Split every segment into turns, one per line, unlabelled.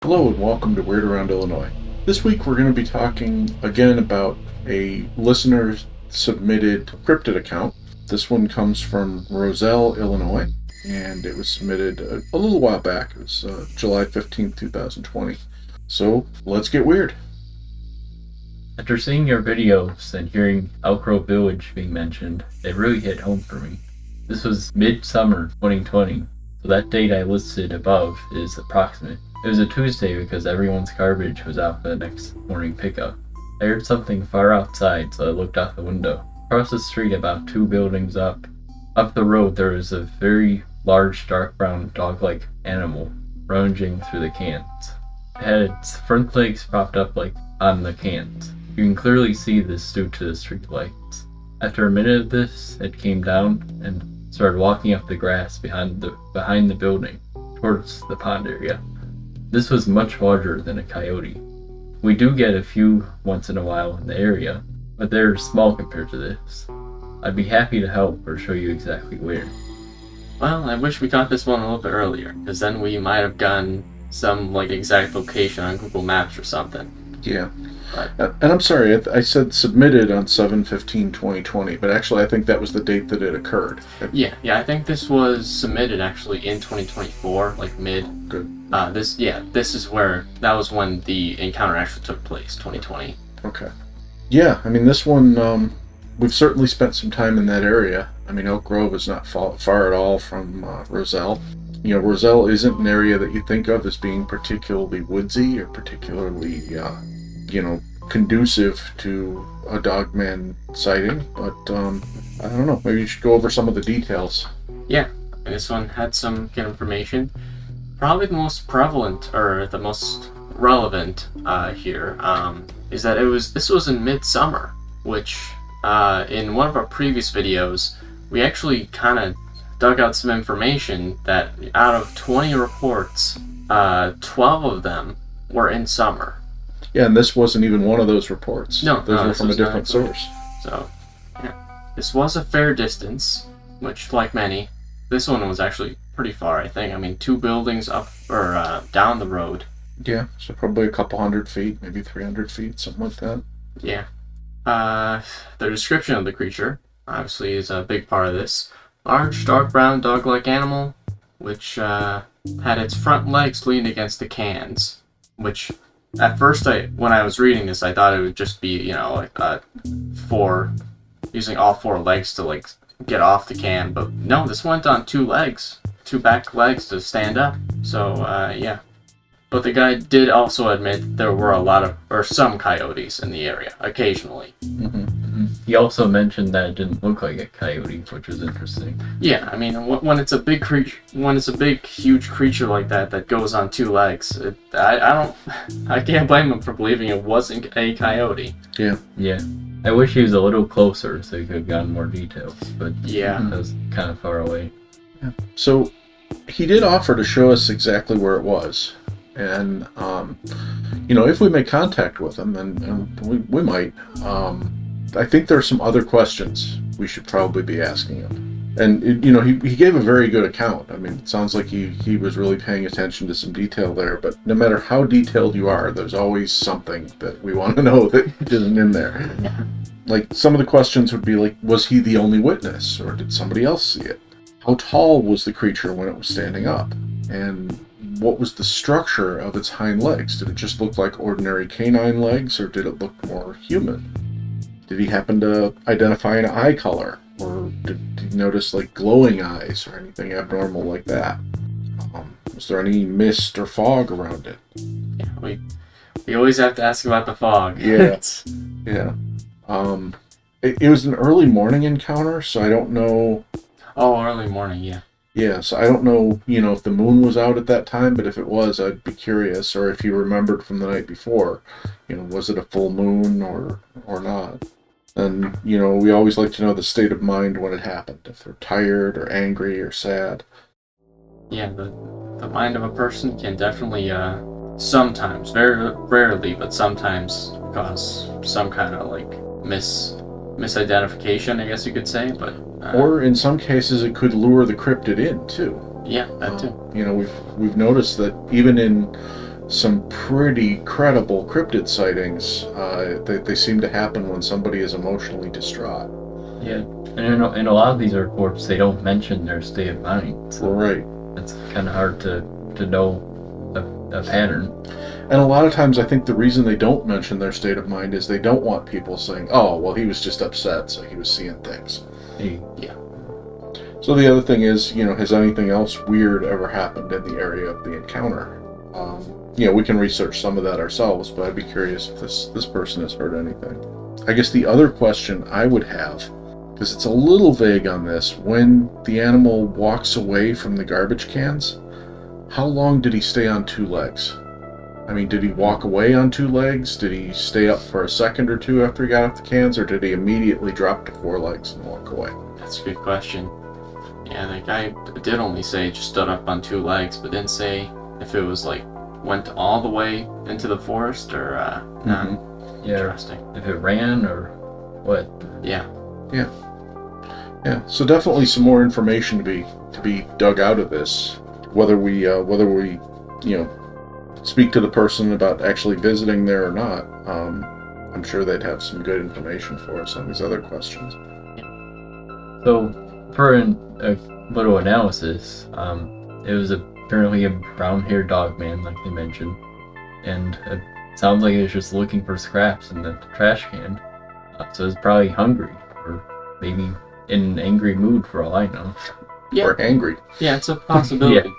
Hello and welcome to Weird Around Illinois. This week we're going to be talking again about a listener submitted cryptid account. This one comes from Roselle, Illinois, and it was submitted a little while back. It was July 15th, 2020. So let's get weird.
After seeing your videos and hearing Elk Grove Village being mentioned, it really hit home for me. This was mid-summer 2020, so that date I listed above is approximate. It was a Tuesday because everyone's garbage was out for the next morning pickup. I heard something far outside, so I looked out the window. Across the street, about 2 buildings up the road, there was a very large dark brown dog-like animal rummaging through the cans. It had its front legs propped up like on the cans. You can clearly see this due to the street lights. After a minute of this, it came down and started walking up the grass behind the building, towards the pond area. This was much larger than a coyote. We do get a few once in a while in the area, but they're small compared to this. I'd be happy to help or show you exactly where.
Well, I wish we got this one a little bit earlier, because then we might have gotten some exact location on Google Maps or something.
Yeah.
But,
And I'm sorry, I said submitted on 7/15/2020, but actually I think that was the date that it occurred.
yeah, I think this was submitted actually in 2024, mid.
Good.
This is where, that was when the encounter actually took place, 2020.
Okay. Yeah, I mean, this one, we've certainly spent some time in that area. I mean, Elk Grove is not far at all from Roselle. You know, Roselle isn't an area that you think of as being particularly woodsy or particularly, conducive to a Dogman sighting. But, I don't know, maybe you should go over some of the details.
Yeah, this one had some good information. Probably the most prevalent, or the most relevant here, is that this was in midsummer, which in one of our previous videos, we actually kind of dug out some information that out of 20 reports, 12 of them were in summer.
Yeah, and this wasn't even one of those reports.
No,
those were
this
from a
was not
different
included.
source.
So, yeah, this was a fair distance, which, like many, this one was actually pretty far, I think. I mean, 2 buildings up or down the road.
Yeah, so probably a couple 100 feet, maybe 300 feet, something like that.
Yeah. The description of the creature, obviously, is a big part of this. Large, dark brown, dog-like animal, which had its front legs leaned against the cans, which at first, when I was reading this, I thought it would just be, using all 4 legs to, get off the can, but no, this went on 2 legs, 2 back legs to stand up, so, yeah. But the guy did also admit there were some coyotes in the area, occasionally.
He also mentioned that it didn't look like a coyote, which was interesting.
Yeah, I mean, when it's a big creature, huge creature like that goes on 2 legs, I can't blame him for believing it wasn't a coyote.
Yeah. I wish he was a little closer so he could have gotten more details, but
yeah,
that was kind of far away.
Yeah. So he did offer to show us exactly where it was. And, if we make contact with him, and we might, I think there are some other questions we should probably be asking him. And, he gave a very good account. I mean, it sounds like he was really paying attention to some detail there, but no matter how detailed you are, there's always something that we want to know that isn't in there. Like, some of the questions would be like, was he the only witness, or did somebody else see it? How tall was the creature when it was standing up? And what was the structure of its hind legs? Did it just look like ordinary canine legs, or did it look more human? Did he happen to identify an eye color, or did he notice glowing eyes or anything abnormal like that? Was there any mist or fog around it?
Yeah, we always have to ask about the fog.
Yeah. Yeah. It was an early morning encounter, so I don't know.
Oh, early morning, yeah.
Yeah, so I don't know, if the moon was out at that time, but if it was, I'd be curious, or if you remembered from the night before, was it a full moon or not? And, we always like to know the state of mind when it happened, if they're tired or angry or sad.
Yeah, the mind of a person can definitely, sometimes, very rarely, but sometimes cause some kind of, misidentification, I guess you could say, but...
or in some cases it could lure the cryptid in, too.
Yeah, that too.
We've noticed that even in some pretty credible cryptid sightings. They seem to happen when somebody is emotionally distraught.
Yeah, and in a lot of these reports, they don't mention their state of mind. So
Right.
it's kind of hard to know a pattern.
And a lot of times I think the reason they don't mention their state of mind is they don't want people saying, oh, well, he was just upset, so he was seeing things.
Yeah.
So the other thing is, has anything else weird ever happened in the area of the encounter? We can research some of that ourselves, but I'd be curious if this person has heard anything. I guess the other question I would have, because it's a little vague on this, when the animal walks away from the garbage cans, how long did he stay on two legs? I mean, did he walk away on two legs? Did he stay up for a second or two after he got off the cans, or did he immediately drop to four legs and walk away?
That's a good question. Yeah, the guy did only say just stood up on two legs, but didn't say if it was like went all the way into the forest or not.
Yeah.
Interesting.
If it ran or what?
Yeah.
Yeah. So definitely some more information to be dug out of this. Whether we speak to the person about actually visiting there or not, I'm sure they'd have some good information for us on these other questions.
So, for a little analysis, it was apparently a brown-haired dogman, like they mentioned, and it sounds like it was just looking for scraps in the trash can. So it's probably hungry, or maybe in an angry mood, for all I know.
Yeah.
Or angry.
Yeah, it's a possibility.
Yeah.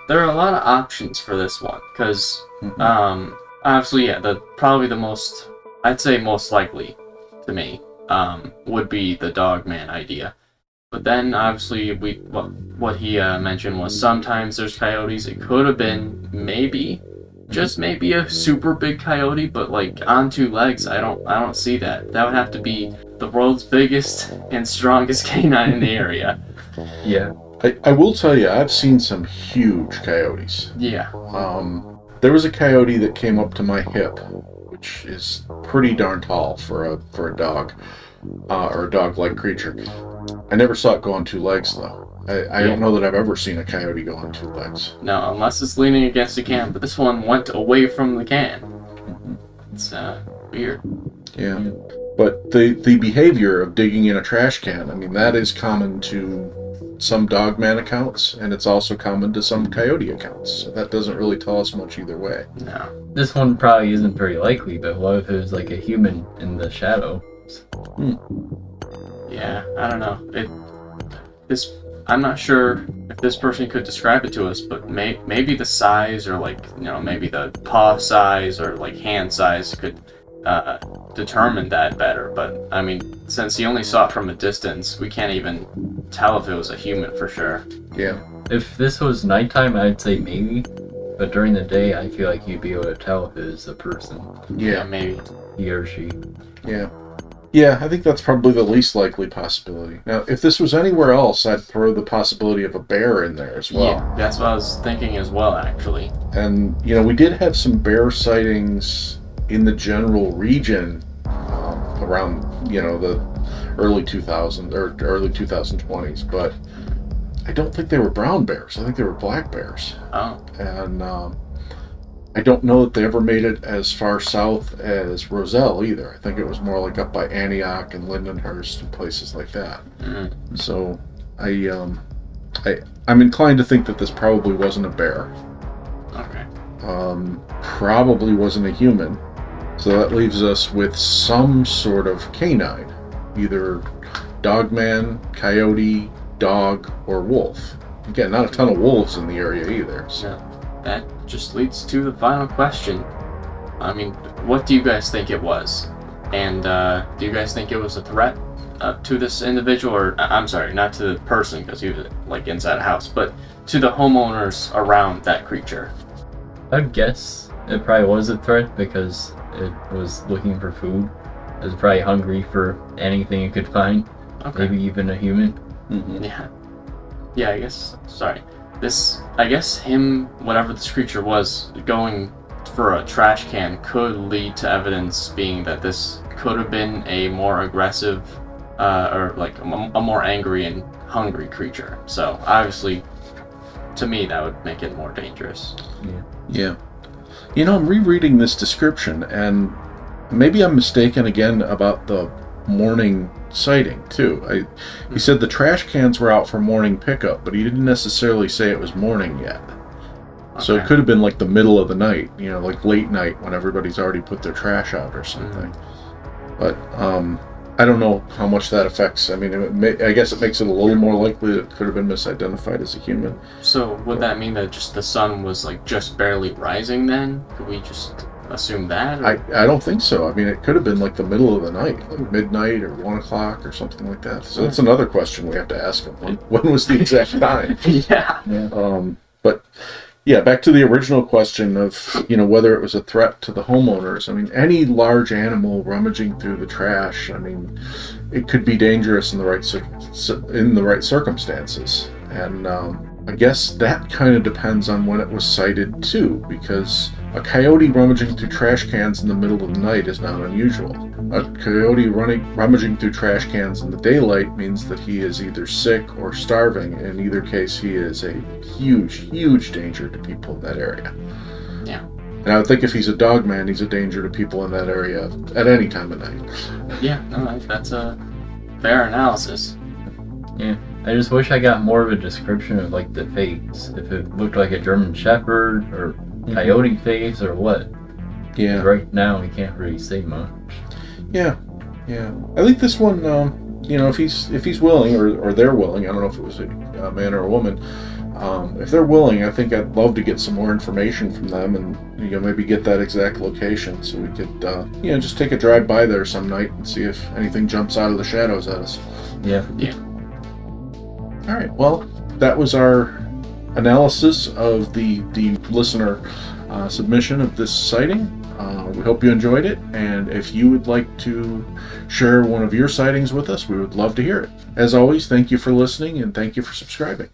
There are a lot of options for this one, because obviously, probably the most, I'd say most likely to me, would be the Dogman idea. But then, obviously, what he mentioned was sometimes there's coyotes. It could have been just maybe a super big coyote, but like on two legs. I don't see that. That would have to be the world's biggest and strongest canine in the area.
Yeah.
I will tell you, I've seen some huge coyotes.
Yeah.
There was a coyote that came up to my hip, which is pretty darn tall for a dog, or a dog-like creature. I never saw it go on two legs, though. I don't know that I've ever seen a coyote go on two legs.
No, unless it's leaning against the can. But this one went away from the can. It's weird.
Yeah. But the behavior of digging in a trash can, I mean, that is common to some Dogman accounts, and it's also common to some coyote accounts. So that doesn't really tell us much either way.
No.
This one probably isn't very likely, but what if it was like a human in the shadow?
Yeah, I don't know. I'm not sure if this person could describe it to us, but maybe the size, or maybe the paw size or like hand size could determine that better. But I mean, since he only saw it from a distance, we can't even tell if it was a human for sure.
Yeah.
If this was nighttime, I'd say maybe, but during the day, I feel like you'd be able to tell if it was a person,
Yeah, maybe.
he or she.
Yeah. Yeah, I think that's probably the least likely possibility. Now, if this was anywhere else, I'd throw the possibility of a bear in there as well.
Yeah, that's what I was thinking as well, actually.
And, we did have some bear sightings in the general region around, the early 2000s or early 2020s, but I don't think they were brown bears. I think they were black bears.
Oh.
And I don't know that they ever made it as far south as Roselle either. I think it was more like up by Antioch and Lindenhurst and places like that.
Mm.
So I'm inclined to think that this probably wasn't a bear.
Okay.
Probably wasn't a human. So that leaves us with some sort of canine, either dogman, coyote, dog, or wolf. Again, not a ton of wolves in the area either. So.
That just leads to the final question. I mean, what do you guys think it was? And do you guys think it was a threat to this individual, or I'm sorry, not to the person because he was like inside a house, but to the homeowners around that creature?
I'd guess it probably was a threat because it was looking for food. It was probably hungry for anything it could find, maybe even a human.
Mm-hmm.
Yeah, I guess, sorry. I guess whatever this creature was, going for a trash can could lead to evidence being that this could have been a more aggressive, or like a more angry and hungry creature. So obviously, to me, that would make it more dangerous.
Yeah. I'm rereading this description, and maybe I'm mistaken again about the morning sighting too. He said the trash cans were out for morning pickup, but he didn't necessarily say it was morning yet. So it could have been like the middle of the night, like late night when everybody's already put their trash out or something. But I don't know how much that affects. I mean, I guess it makes it a little more likely that it could have been misidentified as a human.
So would that mean that just the sun was like just barely rising then? Could we just assume that? Or?
I don't think so. I mean, it could have been like the middle of the night, like midnight or 1 o'clock or something like that. So that's another question we have to ask him. When was the exact time?
Yeah.
But yeah, back to the original question of, whether it was a threat to the homeowners. I mean, any large animal rummaging through the trash, I mean, it could be dangerous in the right circumstances. And I guess that kind of depends on when it was sighted too, because a coyote rummaging through trash cans in the middle of the night is not unusual. A coyote rummaging through trash cans in the daylight means that he is either sick or starving. In either case, he is a huge, huge danger to people in that area.
Yeah.
And I would think if he's a dogman, he's a danger to people in that area at any time of night.
Yeah, no, that's a fair analysis.
Yeah. I just wish I got more of a description of like the face. If it looked like a German Shepherd or coyote face or what.
Yeah.
Right now we can't really say much.
Yeah. I think this one, if he's willing or they're willing, I don't know if it was a man or a woman. If they're willing, I think I'd love to get some more information from them and maybe get that exact location so we could just take a drive by there some night and see if anything jumps out of the shadows at us.
Yeah.
All right. Well, that was our analysis of the listener submission of this sighting. We hope you enjoyed it, and if you would like to share one of your sightings with us, we would love to hear it. As always, thank you for listening and thank you for subscribing.